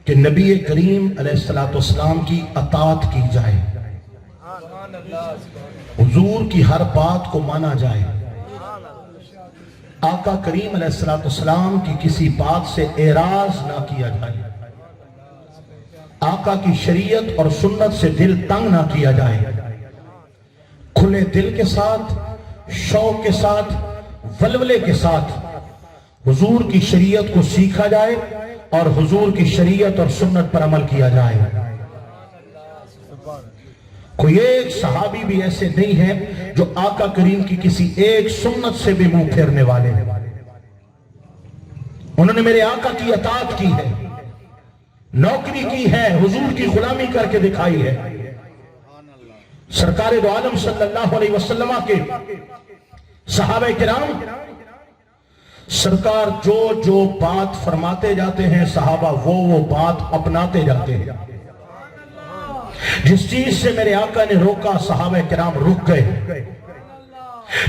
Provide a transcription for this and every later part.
کہ نبی کریم علیہ السلام کی اطاعت کی جائے، حضور کی ہر بات کو مانا جائے، آقا کریم علیہ السلام کی کسی بات سے اعراض نہ کیا جائے، آقا کی شریعت اور سنت سے دل تنگ نہ کیا جائے، کھلے دل کے ساتھ، شوق کے ساتھ، ولولے کے ساتھ حضور کی شریعت کو سیکھا جائے اور حضور کی شریعت اور سنت پر عمل کیا جائے۔ کوئی ایک صحابی بھی ایسے نہیں ہے جو آقا کریم کی کسی ایک سنت سے بھی منہ پھیرنے والے ہیں۔ انہوں نے میرے آقا کی اطاعت کی ہے، نوکری کی ہے، حضور کی غلامی کر کے دکھائی ہے۔ سرکار دو عالم صلی اللہ علیہ وسلم کے صحابہ کرام سرکار جو جو بات فرماتے جاتے ہیں، صحابہ وہ بات اپناتے جاتے ہیں۔ جس چیز سے میرے آقا نے روکا، صحابہ کرام رک گئے۔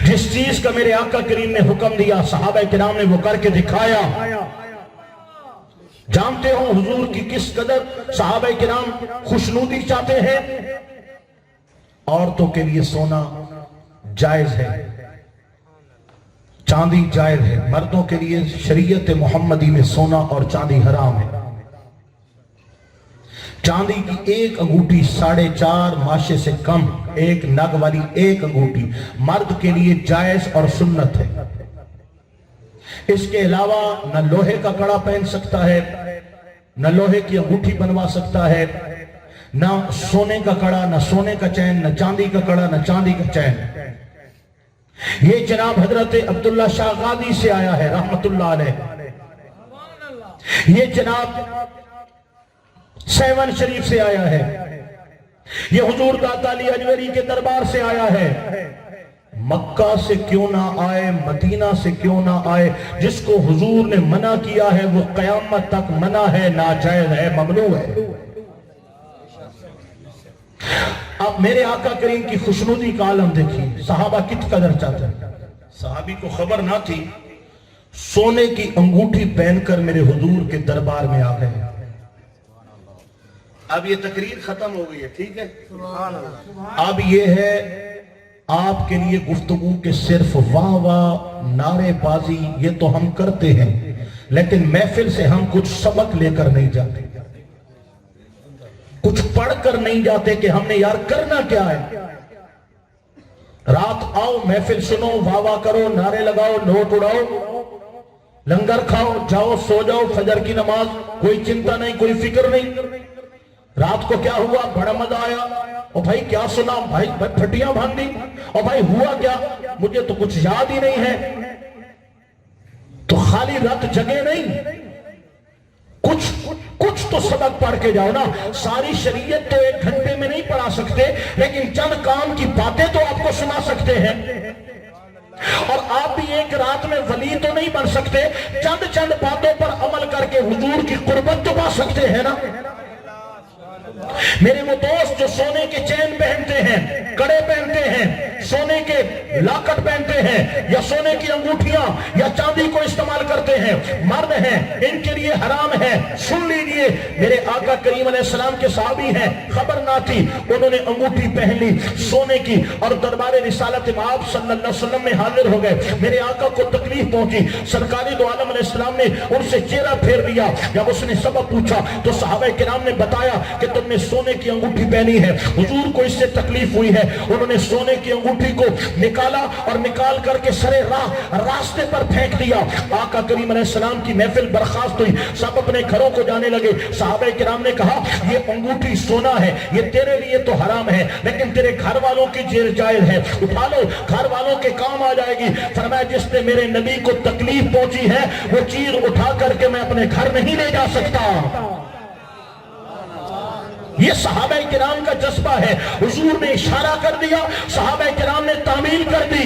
جس چیز کا میرے آقا کریم نے حکم دیا، صحابہ کرام نے وہ کر کے دکھایا۔ جانتے ہو حضور کی کس قدر صحابہ کرام خوشنودی چاہتے ہیں؟ عورتوں کے لیے سونا جائز ہے، چاندی جائز ہے، مردوں کے لیے شریعت محمدی میں سونا اور چاندی حرام ہے۔ چاندی کی ایک انگوٹھی 4.5 ماشے سے کم، ایک نگ والی ایک انگوٹھی مرد کے لیے جائز اور سنت ہے۔ اس کے علاوہ نہ لوہے کا کڑا پہن سکتا ہے، نہ لوہے کی انگوٹھی بنوا سکتا ہے، نہ سونے کا کڑا، نہ سونے کا چین، نہ چاندی کا کڑا، نہ چاندی کا چین۔ یہ جناب حضرت عبداللہ شاہ غادی سے آیا ہے رحمت اللہ علیہ۔ یہ جناب سیون شریف سے آیا ہے، یہ حضور داتا علی اجویری کے دربار سے آیا ہے۔ مکہ سے کیوں نہ آئے، مدینہ سے کیوں نہ آئے، جس کو حضور نے منع کیا ہے وہ قیامت تک منع ہے، ناجائز ہے، ممنوع ہے۔ اب میرے آقا کریم کی خوشنودی کا عالم دیکھیے، صحابہ کت قدر چاہتے ہیں۔ صحابی کو خبر نہ تھی، سونے کی انگوٹھی پہن کر میرے حضور کے دربار میں آ گئے۔ اب یہ تقریر ختم ہو گئی ہے، ٹھیک ہے؟ اب یہ ہے آپ کے لیے گفتگو کہ صرف واہ واہ نعرے بازی یہ تو ہم کرتے ہیں، لیکن محفل سے ہم کچھ سبق لے کر نہیں جاتے، کچھ پڑھ کر نہیں جاتے کہ ہم نے یار کرنا کیا ہے۔ رات آؤ، محفل سنو، واہ واہ کرو، نعرے لگاؤ، نوٹ اڑاؤ، لنگر کھاؤ، جاؤ سو جاؤ، فجر کی نماز، کوئی چنتا نہیں، کوئی فکر نہیں۔ رات کو کیا ہوا، بڑا مزہ آیا، اور بھائی کیا سنا، بھائی پھٹیاں بھان دی، اور بھائی ہوا کیا، مجھے تو کچھ یاد ہی نہیں ہے۔ تو خالی رات جگے نہیں، کچھ تو سبق پڑھ کے جاؤ نا۔ ساری شریعت تو 1 گھنٹے میں نہیں پڑھا سکتے، لیکن چند کام کی باتیں تو آپ کو سنا سکتے ہیں۔ اور آپ بھی ایک رات میں ولی تو نہیں بن سکتے، چند باتوں پر عمل کر کے حضور کی قربت تو پا سکتے ہیں نا۔ میرے وہ دوست جو سونے کے چین پہنتے ہیں، کڑے پہنتے ہیں، سونے کے لاکٹ پہنتے ہیں، یا سونے کی انگوٹھیاں یا چاندی کو استعمال کرتے ہیں، مرد ہیں، ان کے لیے حرام ہے۔ سن لیجئے، میرے آقا کریم علیہ السلام کے صحابی ہیں، خبر نہ تھی، انہوں نے انگوٹھی پہن لی سونے کی اور دربار رسالت آپ صلی اللہ علیہ وسلم میں حاضر ہو گئے۔ میرے آقا کو تکلیف پہنچی، سرکار دو عالم علیہ السلام نے ان سے چہرہ پھیر لیا۔ جب اس نے سبب پوچھا تو صحابہ کرام نے بتایا کہ تم نے سونے کی انگوٹھی پہنی ہے، حضور کو اس سے تکلیف ہوئی ہے۔ انہوں نے سونے کی انگوٹھی کو نکالا اور نکال کر کے سرے راہ راستے پر پھینک دیا۔ آقا کریم علیہ السلام کی محفل برخاست ہوئی، سب اپنے گھروں کو جانے لگے۔ صحابہ کرام نے کہا یہ انگوٹھی سونا ہے، یہ تیرے لیے تو حرام ہے، لیکن تیرے گھر والوں کی جائز ہے، اٹھا لو، گھر والوں کے کام آ جائے گی۔ فرمایا جس نے میرے نبی کو تکلیف پہنچی ہے وہ چیز اٹھا کر کے میں اپنے گھر نہیں لے جا سکتا۔ یہ صحابہ کرام کا جذبہ ہے۔ حضور نے اشارہ کر دیا، صحابہ کرام نے تعمیل کر دی۔